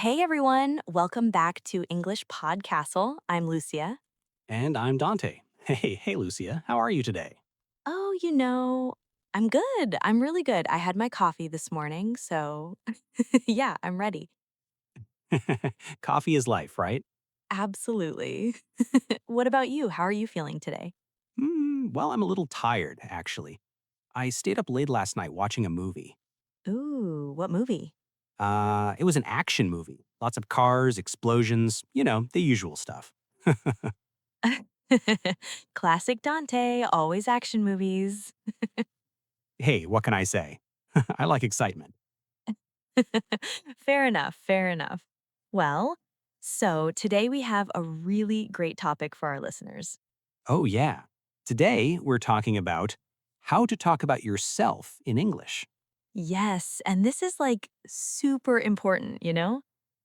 Hey everyone, welcome back to English Podcastle. I'm Lucia. And I'm Dante. Hey, Lucia. How are you today? Oh, I'm good. I'm really good. I had my coffee this morning, so yeah, I'm ready. Coffee is life, right? Absolutely. What about you? How are you feeling today? Well, I'm a little tired, actually. I stayed up late last night watching a movie. Ooh, what movie? It was an action movie. Lots of cars, explosions, the usual stuff. Classic Dante, always action movies. Hey, what can I say? I like excitement. Fair enough, fair enough. Well, so today we have a really great topic for our listeners. Oh, yeah. Today, we're talking about how to talk about yourself in English. Yes, and this is like super important?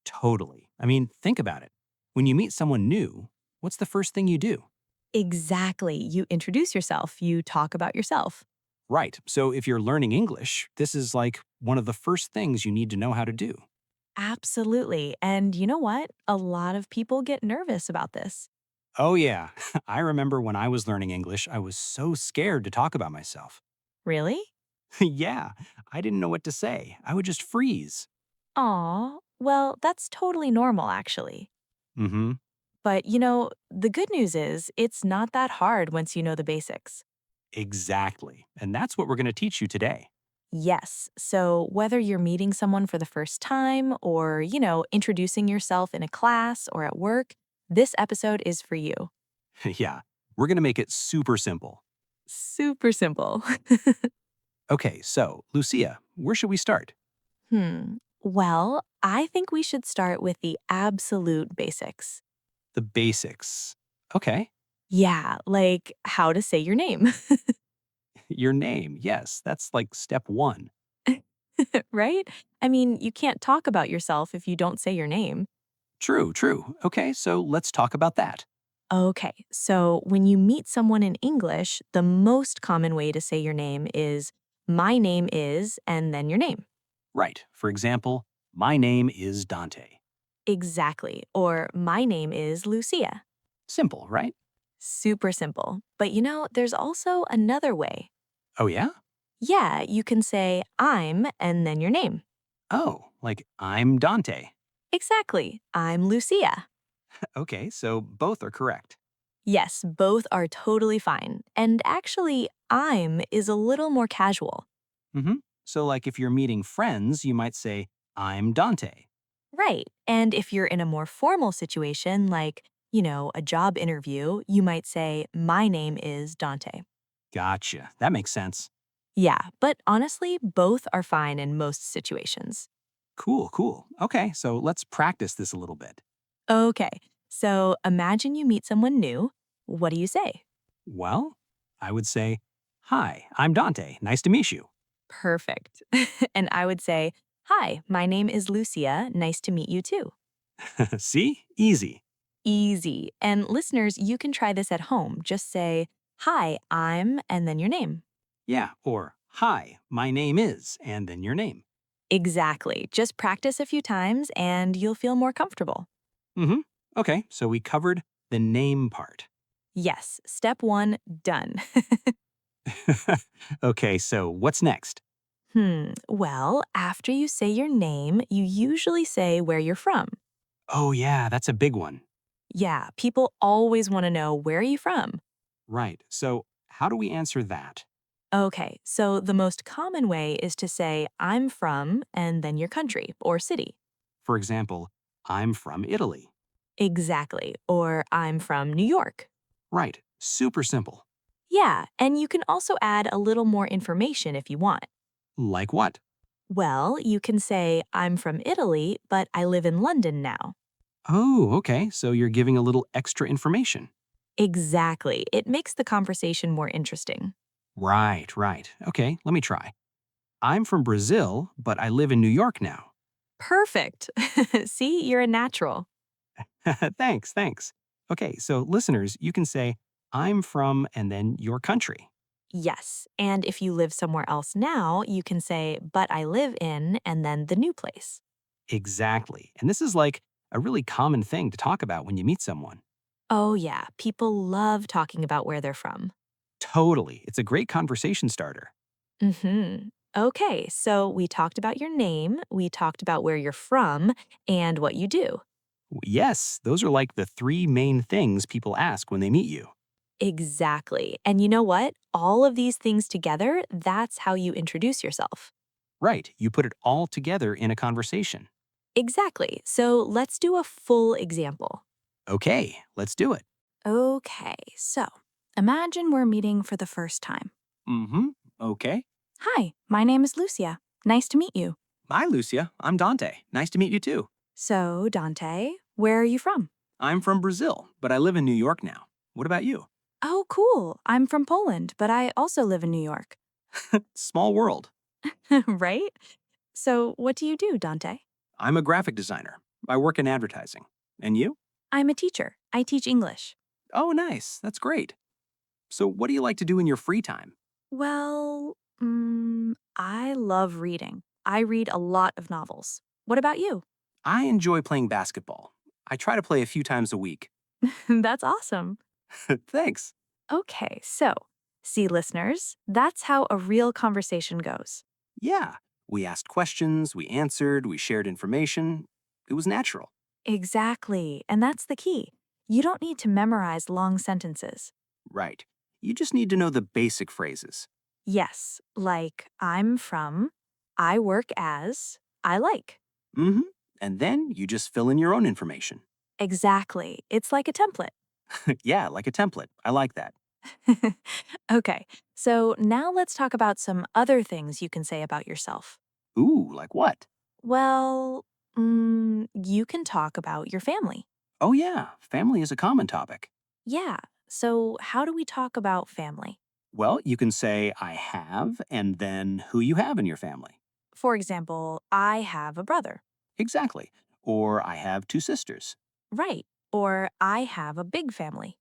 Totally. I mean, think about it. When you meet someone new, what's the first thing you do? Exactly. You introduce yourself, you talk about yourself. Right. So if you're learning English, this is like one of the first things you need to know how to do. Absolutely. And you know what? A lot of people get nervous about this. Oh, yeah. I remember when I was learning English, I was so scared to talk about myself. Really? Yeah, I didn't know what to say. I would just freeze. Aw, well, that's totally normal, actually. Mm-hmm. But the good news is it's not that hard once you know the basics. Exactly. And that's what we're going to teach you today. Yes. So whether you're meeting someone for the first time or introducing yourself in a class or at work, this episode is for you. Yeah, we're going to make it super simple. Super simple. Okay, so, Lucia, where should we start? Well, I think we should start with the absolute basics. The basics. Okay. Yeah, like how to say your name, Your name. Yes, that's like step one. right? I mean, you can't talk about yourself if you don't say your name. True, true. Okay, so let's talk about that. Okay, so when you meet someone in English, the most common way to say your name is, my name is, and then your name. Right. For example, my name is Dante. Exactly. Or my name is Lucia. Simple, right? Super simple. But there's also another way. Oh, yeah? Yeah, you can say I'm and then your name. Oh, like I'm Dante. Exactly. I'm Lucia. Okay, so both are correct. Yes, both are totally fine. And actually, I'm is a little more casual. Mm-hmm. So, like if you're meeting friends, you might say, I'm Dante. Right. And if you're in a more formal situation, like a job interview, you might say, my name is Dante. Gotcha. That makes sense. Yeah, but honestly, both are fine in most situations. Cool, cool. Okay, so let's practice this a little bit. Okay, so imagine you meet someone new. What do you say? Well, I would say, Hi, I'm Dante. Nice to meet you. Perfect. And I would say, hi, my name is Lucia. Nice to meet you too. See? Easy. Easy. And listeners, you can try this at home. Just say, hi, I'm, and then your name. Yeah, or Hi, my name is, and then your name. Exactly. Just practice a few times and you'll feel more comfortable. Mm-hmm. Okay, so we covered the name part. Yes, step one, done. Okay, so what's next? Well, after you say your name, you usually say where you're from. Oh, yeah, that's a big one. Yeah, people always want to know where are you from? Right. So, how do we answer that? Okay, so the most common way is to say, I'm from, and then your country or city. For example, I'm from Italy. Exactly. Or I'm from New York. Right. Super simple. Yeah, and you can also add a little more information if you want. Like what? Well, you can say, I'm from Italy, but I live in London now. Oh, okay. So you're giving a little extra information. Exactly. It makes the conversation more interesting. Right, right. Okay, let me try. I'm from Brazil, but I live in New York now. Perfect. See, you're a natural. Thanks, thanks. Okay, so listeners, you can say, I'm from and then your country. Yes. And if you live somewhere else now, you can say, but I live in, and then the new place. Exactly. And this is like a really common thing to talk about when you meet someone. Oh, yeah, people love talking about where they're from. Totally. It's a great conversation starter. Okay, so we talked about your name, we talked about where you're from, and what you do. Yes, those are like the three main things people ask when they meet you. Exactly. And you know what? All of these things together, that's how you introduce yourself. Right. You put it all together in a conversation. Exactly. So let's do a full example. Okay, let's do it. Okay, so imagine we're meeting for the first time. Mm-hmm. Okay. Hi, my name is Lucia. Nice to meet you. Hi, Lucia. I'm Dante. Nice to meet you too. So, Dante, where are you from? I'm from Brazil, but I live in New York now. What about you? Oh, cool. I'm from Poland, but I also live in New York. Small world. Right? So, what do you do, Dante? I'm a graphic designer. I work in advertising. And you? I'm a teacher. I teach English. Oh, nice. That's great. So, what do you like to do in your free time? Well, I love reading. I read a lot of novels. What about you? I enjoy playing basketball. I try to play a few times a week. That's awesome. Thanks. Okay, so, see, listeners, that's how a real conversation goes. Yeah. We asked questions, we answered, we shared information. It was natural. Exactly, and that's the key. You don't need to memorize long sentences. Right. You just need to know the basic phrases. Yes, like I'm from, I work as, I like. Mm-hmm. And then you just fill in your own information. Exactly. It's like a template. Yeah, like a template. I like that. Okay, so now let's talk about some other things you can say about yourself. Ooh, like what? Well, you can talk about your family. Oh, yeah, family is a common topic. Yeah, so how do we talk about family? Well, you can say, I have, and then who you have in your family. For example, I have a brother. Exactly. Or I have two sisters. Right. Or I have a big family.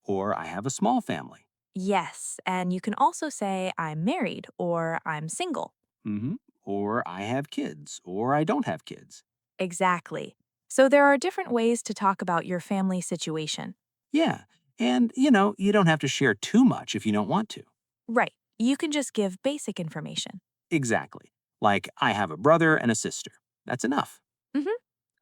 Or I have a small family. Yes, and you can also say I'm married or I'm single. Mm-hmm. Or I have kids. Or I don't have kids. Exactly. So there are different ways to talk about your family situation. Yeah. And, you don't have to share too much if you don't want to. Right. You can just give basic information. Exactly. Like, I have a brother and a sister. That's enough. Mhm.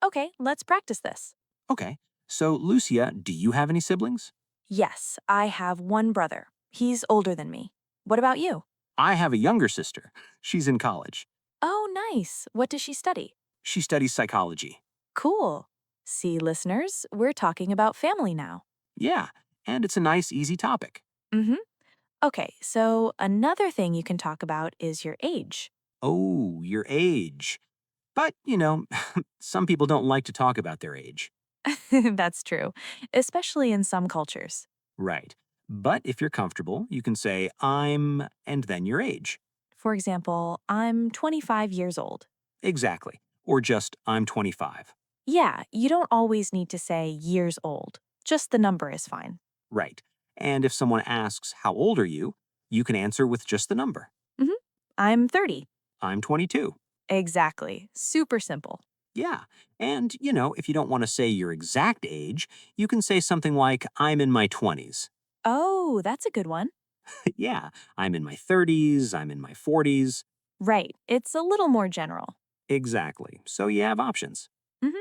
Okay, let's practice this. Okay. So, Lucia, do you have any siblings? Yes, I have one brother. He's older than me. What about you? I have a younger sister. She's in college. Oh, nice. What does she study? She studies psychology. Cool. See, listeners, we're talking about family now. Yeah. And it's a nice, easy topic. Mhm. Okay, so another thing you can talk about is your age. Oh, your age. But, some people don't like to talk about their age. That's true, especially in some cultures. Right. But if you're comfortable, you can say, I'm, and then your age. For example, I'm 25 years old. Exactly. Or just, I'm 25. Yeah, you don't always need to say years old. Just the number is fine. Right. And if someone asks, how old are you? You can answer with just the number. hmm I'm 30. I'm 22. Exactly. Super simple. Yeah. And, if you don't want to say your exact age, you can say something like, I'm in my 20s. Oh, that's a good one. Yeah, I'm in my 30s, I'm in my 40s. Right. It's a little more general. Exactly. So you have options. hmm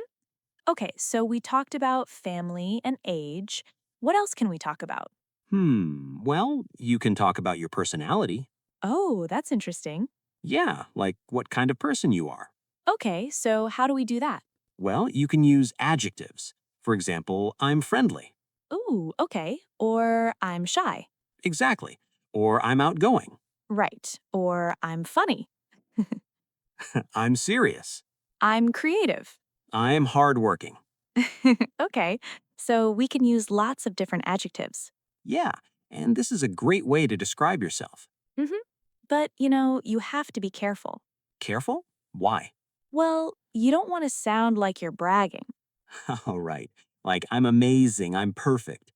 Okay, so we talked about family and age. What else can we talk about? Well, you can talk about your personality. Oh, that's interesting. Yeah, like what kind of person you are. Okay, so how do we do that? Well, you can use adjectives. For example, I'm friendly. Ooh, okay. Or I'm shy. Exactly. Or I'm outgoing. Right. Or I'm funny. I'm serious. I'm creative. I'm hardworking. Okay, so we can use lots of different adjectives. Yeah, and this is a great way to describe yourself. hmm But, you have to be careful. Careful? Why? Well, you don't want to sound like you're bragging. All right. Like, I'm amazing, I'm perfect.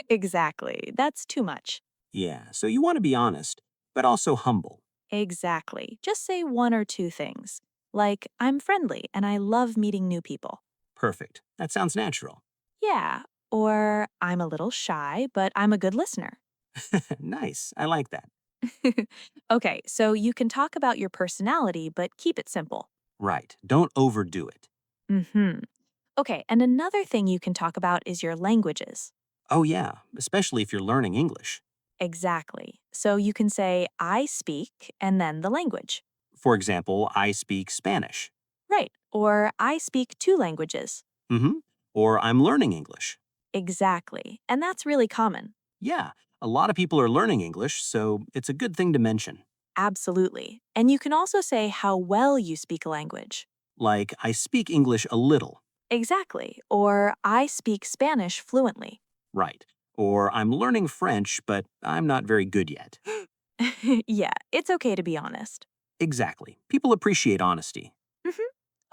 Exactly. That's too much. Yeah, so you want to be honest, but also humble. Exactly. Just say one or two things. Like, I'm friendly and I love meeting new people. Perfect. That sounds natural. Yeah. Or I'm a little shy, but I'm a good listener. Nice. I like that. Okay, so you can talk about your personality, but keep it simple. Right. Don't overdo it. Hmm. Okay, and another thing you can talk about is your languages. Oh, yeah, especially if you're learning English. Exactly. So you can say, I speak, and then the language. For example, I speak Spanish. Right. Or I speak two languages. Mm-hmm. Or I'm learning English. Exactly. And that's really common. Yeah, a lot of people are learning English, so it's a good thing to mention. Absolutely. And you can also say how well you speak a language. Like, I speak English a little. Exactly. Or I speak Spanish fluently. Right. Or I'm learning French, but I'm not very good yet. Yeah, it's okay to be honest. Exactly. People appreciate honesty. Mhm.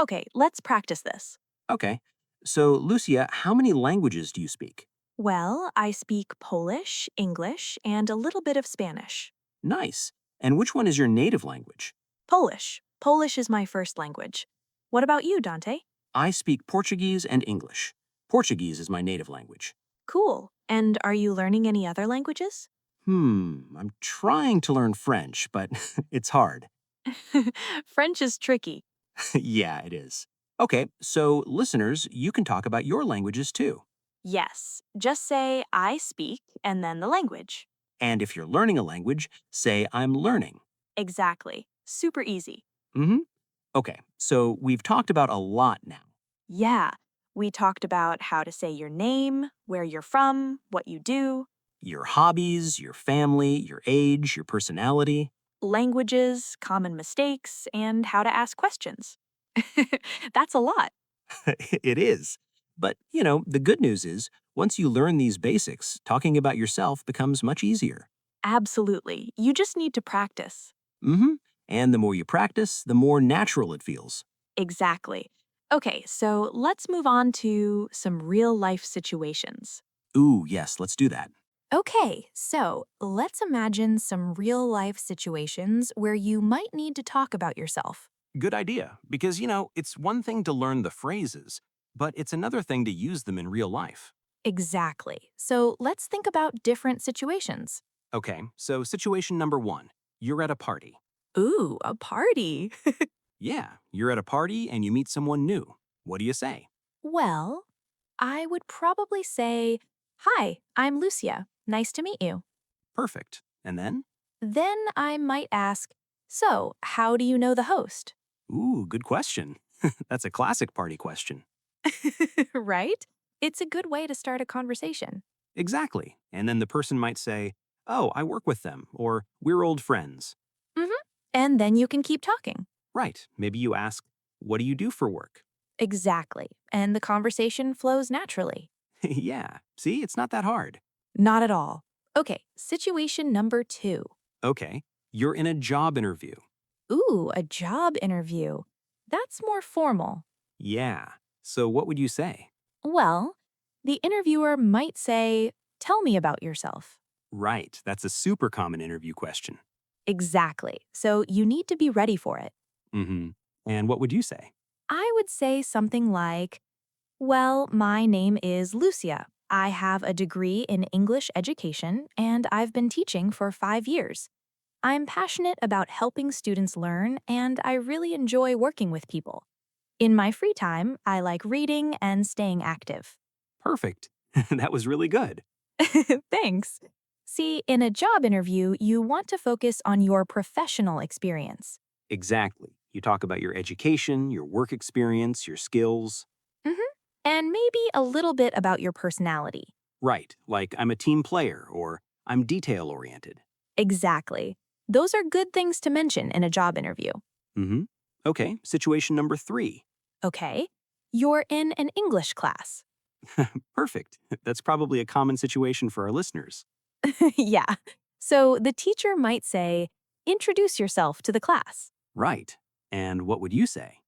Okay, let's practice this. Okay. So, Lucia, how many languages do you speak? Well, I speak Polish, English, and a little bit of Spanish. Nice. And which one is your native language? Polish. Polish is my first language. What about you, Dante? I speak Portuguese and English. Portuguese is my native language. Cool. And are you learning any other languages? I'm trying to learn French, but it's hard. French is tricky. Yeah, it is. Okay, so listeners, you can talk about your languages too. Yes, just say I speak and then the language. And if you're learning a language, say I'm learning. Exactly. Super easy. Mm-hmm. Okay, so we've talked about a lot now. Yeah, we talked about how to say your name, where you're from, what you do, Your hobbies, your family, your age, your personality. languages, common mistakes, and how to ask questions. That's a lot. It is. But, the good news is, once you learn these basics, talking about yourself becomes much easier. Absolutely. You just need to practice. Mm-hmm. And the more you practice, the more natural it feels. Exactly. Okay, so let's move on to some real life situations. Ooh, yes, let's do that. Okay, so let's imagine some real life situations where you might need to talk about yourself. Good idea, because, it's one thing to learn the phrases, but it's another thing to use them in real life. Exactly. So let's think about different situations. Okay, so situation number one, you're at a party. Ooh, a party. Yeah, you're at a party and you meet someone new. What do you say? Well, I would probably say, Hi, I'm Lucia. Nice to meet you. Perfect. And then? Then I might ask, So, how do you know the host? Ooh, good question. That's a classic party question. Right? It's a good way to start a conversation. Exactly. And then the person might say, Oh, I work with them, or we're old friends. Hmm. And then you can keep talking. Right. Maybe you ask, What do you do for work? Exactly. And the conversation flows naturally. Yeah. See, it's not that hard. Not at all. Okay, situation number two. Okay. You're in a job interview. Ooh, a job interview. That's more formal. Yeah. So what would you say? Well, the interviewer might say, Tell me about yourself. Right. That's a super common interview question. Exactly. So you need to be ready for it. Mm-hmm. And what would you say? I would say something like, Well, my name is Lucia. I have a degree in English education and I've been teaching for 5 years. I'm passionate about helping students learn and I really enjoy working with people. In my free time, I like reading and staying active. Perfect. That was really good. Thanks. See, in a job interview, you want to focus on your professional experience. Exactly. You talk about your education, your work experience, your skills. Mhm. And maybe a little bit about your personality. Right. Like I'm a team player or I'm detail oriented. Exactly. Those are good things to mention in a job interview. Mm-hmm. Okay. Situation number three. Okay. You're in an English class. Perfect. That's probably a common situation for our listeners. Yeah. So the teacher might say, Introduce yourself to the class. Right. And what would you say?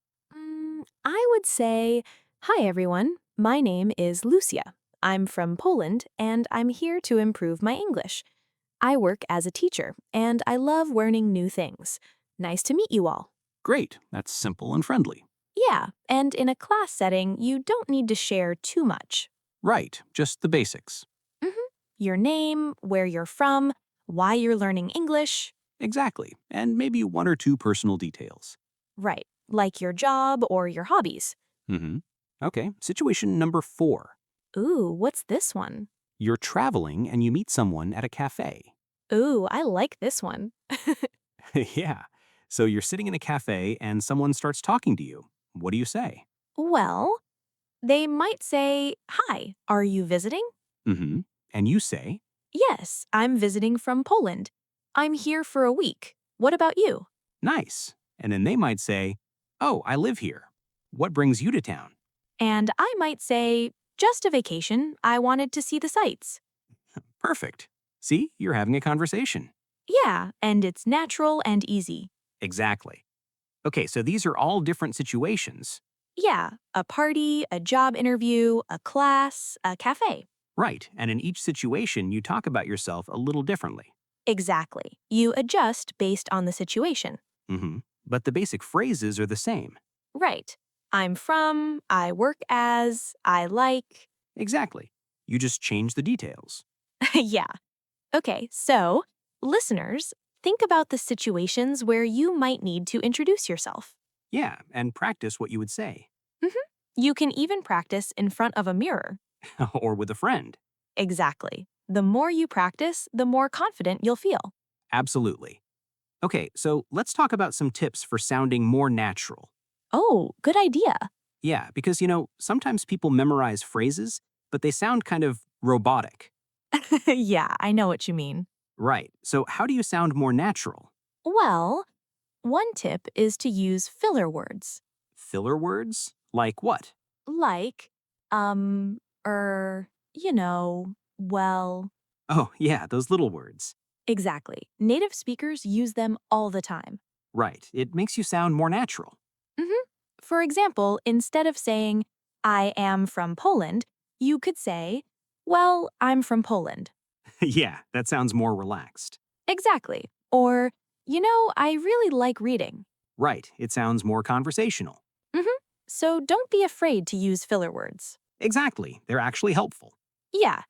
I would say, Hi everyone, my name is Lucia. I'm from Poland and I'm here to improve my English. I work as a teacher and I love learning new things. Nice to meet you all. Great, that's simple and friendly. Yeah, and in a class setting, you don't need to share too much. Right, just the basics. Mhm. Your name, where you're from, why you're learning English. Exactly, and maybe one or two personal details. Right, like your job or your hobbies. Mm-hmm. Okay, situation number 4. Ooh, what's this one? You're traveling and you meet someone at a cafe. Ooh, I like this one. Yeah, so you're sitting in a cafe and someone starts talking to you. What do you say? Well, they might say, Hi, are you visiting? Mm-hmm. And you say, Yes, I'm visiting from Poland. I'm here for a week. What about you? nice. And then they might say, oh, I live here. What brings you to town? And I might say, Just a vacation. I wanted to see the sights. Perfect. See, you're having a conversation. Yeah, and it's natural and easy. Exactly. Okay, so these are all different situations. Yeah, a party, a job interview, a class, a cafe. Right, and in each situation, you talk about yourself a little differently. Exactly. You adjust based on the situation. Mm-hmm. But the basic phrases are the same. Right. I'm from, I work as, I like. Exactly. You just change the details. Yeah. Okay, so, listeners, think about the situations where you might need to introduce yourself. Yeah, and practice what you would say. Mhm. You can even practice in front of a mirror. Or with a friend. Exactly. The more you practice, the more confident you'll feel. Absolutely. Okay, so let's talk about some tips for sounding more natural. Oh, good idea. Yeah, because, sometimes people memorize phrases, but they sound kind of robotic. Yeah, I know what you mean. Right. So, how do you sound more natural? Well, one tip is to use filler words Filler words? Like what? like, um, you know, well. Oh, yeah, those little words. Exactly. Native speakers use them all the time. Right. It makes you sound more natural. Mhm. For example, instead of saying, I am from Poland, you could say, Well, I'm from Poland. Yeah, that sounds more relaxed. Exactly. Or, I really like reading. Right. It sounds more conversational. Mhm. So don't be afraid to use filler words. Exactly. They're actually helpful. Yeah.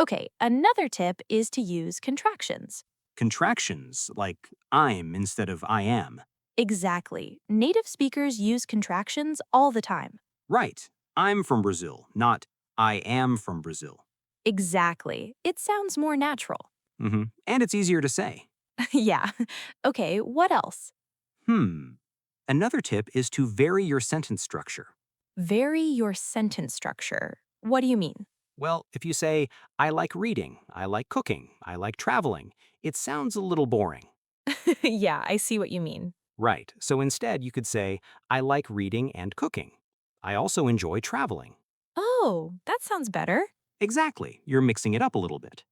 Okay, another tip is to use contractions. Contractions, like I'm instead of I am. Exactly. Native speakers use contractions all the time. Right. I'm from Brazil, not I am from Brazil. Exactly. It sounds more natural. And it's easier to say. Yeah. Okay, what else? Hmm. Another tip is to vary your sentence structure. Vary your sentence structure. What do you mean? Well, if you say, I like reading, I like cooking, I like traveling, it sounds a little boring. Yeah, I see what you mean. Right. So instead, you could say, I like reading and cooking. I also enjoy traveling. Oh, that sounds better. Exactly. You're mixing it up a little bit.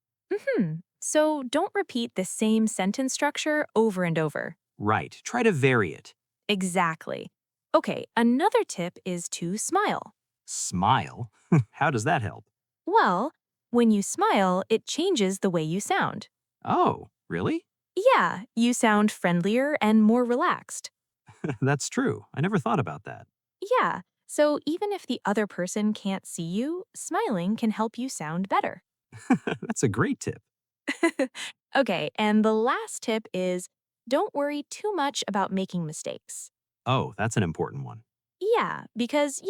So don't repeat the same sentence structure over and over. Right. Try to vary it. Exactly. Okay, another tip is to smile. Smile? How does that help? Well, when you smile, it changes the way you sound. Oh, really? Yeah, you sound friendlier and more relaxed. That's true. I never thought about that. Yeah, so even if the other person can't see you, smiling can help you sound better. That's a great tip. Okay, and the last tip is don't worry too much about making mistakes. Oh, that's an important one. Yeah, because,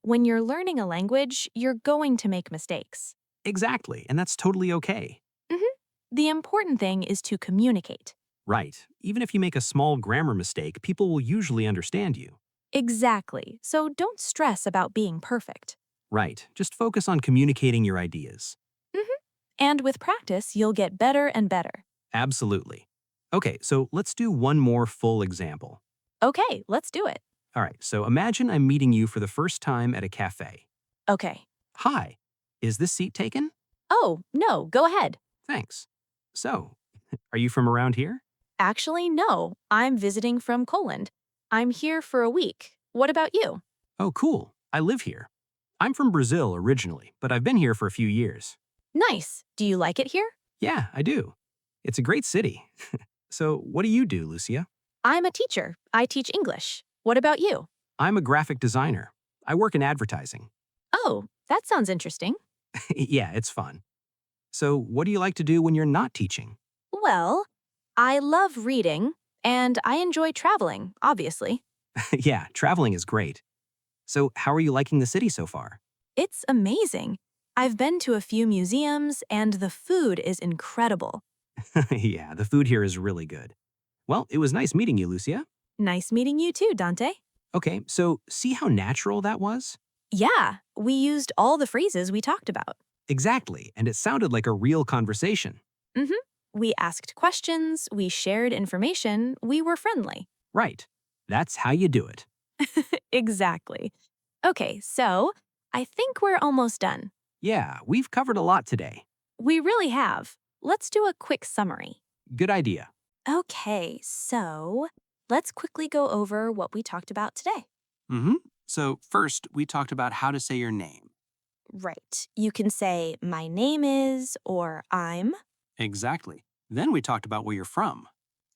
when you're learning a language, you're going to make mistakes. Exactly. And that's totally okay. Mhm. The important thing is to communicate. Right. Even if you make a small grammar mistake, people will usually understand you. Exactly, so don't stress about being perfect. Right. Just focus on communicating your ideas. Mhm. And with practice, you'll get better and better. Absolutely. Okay, so let's do one more full example. Okay, let's do it. All right, so imagine I'm meeting you for the first time at a cafe. Okay. Hi, is this seat taken? Oh, no, go ahead. Thanks. So, are you from around here? Actually, no, I'm visiting from Poland. I'm here for a week. What about you? Oh, cool. I live here. I'm from Brazil originally, but I've been here for a few years. Nice. Do you like it here? Yeah, I do. It's a great city. So, what do you do, Lucia? I'm a teacher. I teach English. What about you? I'm a graphic designer. I work in advertising. Oh, that sounds interesting. Yeah, it's fun. So, what do you like to do when you're not teaching? Well, I love reading, and I enjoy traveling, obviously. Yeah, traveling is great. So, how are you liking the city so far? It's amazing. I've been to a few museums, and the food is incredible. Yeah, the food here is really good. Well, it was nice meeting you, Lucia. Nice meeting you too, Dante. Okay, so see how natural that was? Yeah, we used all the phrases we talked about. Exactly, and it sounded like a real conversation. hmm We asked questions, we shared information, we were friendly. Right. That's how you do it. Exactly. Okay, so I think we're almost done. Yeah, we've covered a lot today. We really have. Let's do a quick summary. Good idea. Okay, so let's quickly go over what we talked about today. So, first, we talked about how to say your name. Right. You can say, my name is, or I'm. Exactly. Then we talked about where you're from.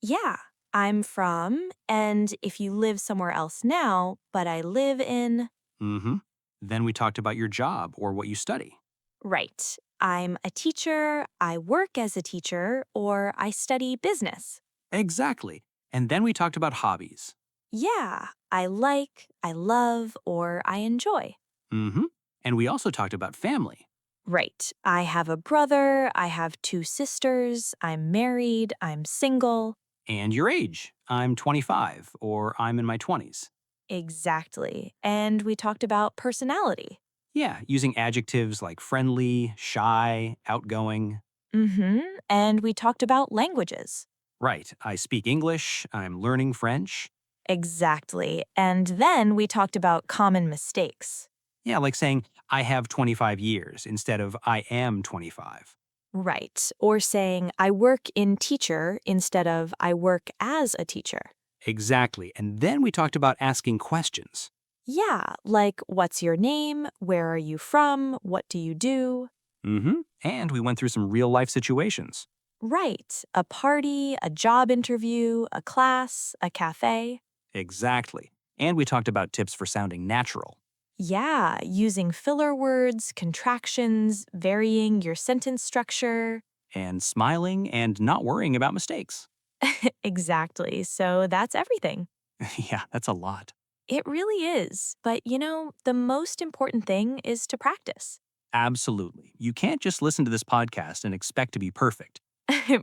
Yeah, I'm from, and if you live somewhere else now, but I live in. Mm-hmm. Then we talked about your job or what you study. Right. I'm a teacher, I work as a teacher, or I study business. Exactly. And then we talked about hobbies. Yeah, I like, I love, or I enjoy. Mm-hmm. And we also talked about family. Right. I have a brother, I have two sisters, I'm married, I'm single. And your age. I'm 25 or I'm in my 20s. Exactly. And we talked about personality. Yeah, using adjectives like friendly, shy, outgoing. And we talked about languages. Right, I speak English, I'm learning French. Exactly. And then we talked about common mistakes. Yeah, like saying, I have 25 years instead of I am 25. Right. Or saying, I work in teacher instead of I work as a teacher. Exactly. And then we talked about asking questions. Yeah, like what's your name? Where are you from? What do you do? And we went through some real life situations. Right. A party, a job interview, a class, a cafe. Exactly. And we talked about tips for sounding natural. Yeah, using filler words, contractions, varying your sentence structure. And smiling and not worrying about mistakes. Exactly. So that's everything. Yeah, that's a lot. It really is. But the most important thing is to practice. Absolutely. You can't just listen to this podcast and expect to be perfect.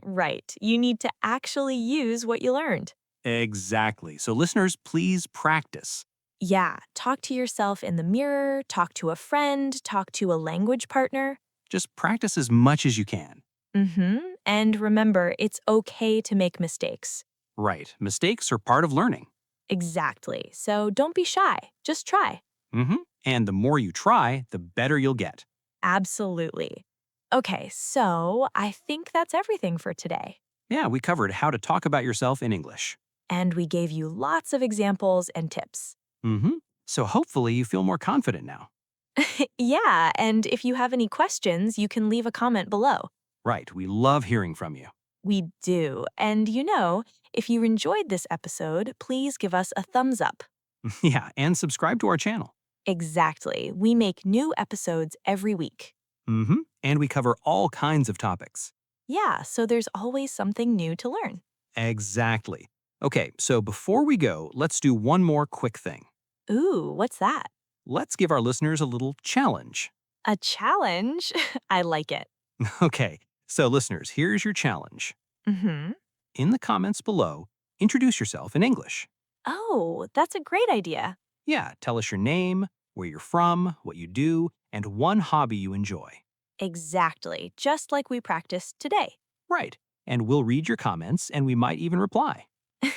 Right. You need to actually use what you learned. Exactly. So, listeners, please practice. Yeah, talk to yourself in the mirror, talk to a friend, talk to a language partner. Just practice as much as you can. And remember, it's okay to make mistakes. Right. Mistakes are part of learning. Exactly. So don't be shy. Just try. And the more you try, the better you'll get. Absolutely. Okay, so I think that's everything for today. Yeah, we covered how to talk about yourself in English. And we gave you lots of examples and tips. So, hopefully, you feel more confident now. Yeah, and if you have any questions, you can leave a comment below. Right. We love hearing from you. We do. And if you enjoyed this episode, please give us a thumbs up. Yeah, and subscribe to our channel. Exactly. We make new episodes every week. And we cover all kinds of topics. Yeah, so there's always something new to learn. Exactly. Okay, so before we go, let's do one more quick thing. Ooh, what's that? Let's give our listeners a little challenge. A challenge? I like it. Okay, so listeners, here's your challenge. Mm-hmm. In the comments below, introduce yourself in English. Oh, that's a great idea. Yeah, tell us your name, where you're from, what you do, and one hobby you enjoy. Exactly, just like we practiced today. Right, and we'll read your comments and we might even reply.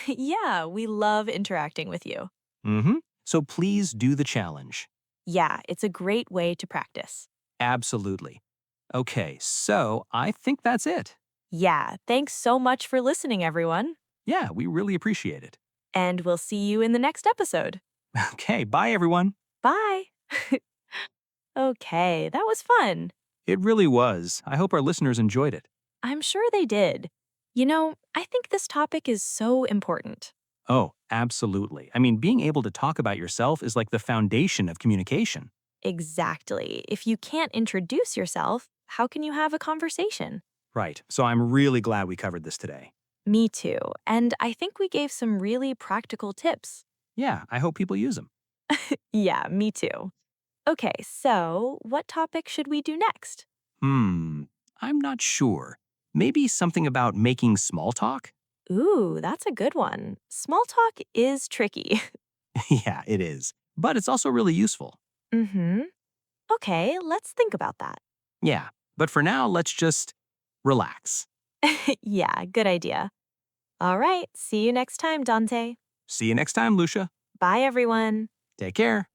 Yeah, we love interacting with you. So please do the challenge. Yeah, it's a great way to practice. Absolutely. Okay, so I think that's it. Yeah, thanks so much for listening, everyone. Yeah, we really appreciate it. And we'll see you in the next episode. Okay, bye everyone. Bye. Okay, that was fun. It really was. I hope our listeners enjoyed it. I'm sure they did. I think this topic is so important. Oh, absolutely. I mean, being able to talk about yourself is like the foundation of communication. Exactly. If you can't introduce yourself, how can you have a conversation? Right. So I'm really glad we covered this today. Me too. And I think we gave some really practical tips. Yeah, I hope people use them. Yeah, me too. Okay, so what topic should we do next? Hmm, I'm not sure. Maybe something about making small talk? Ooh, that's a good one. Small talk is tricky. Yeah, it is. But it's also really useful. Mm-hmm. Okay, let's think about that. Yeah, but for now, let's just relax. Yeah, good idea. All right, see you next time, Dante. See you next time, Lucia. Bye, everyone. Take care.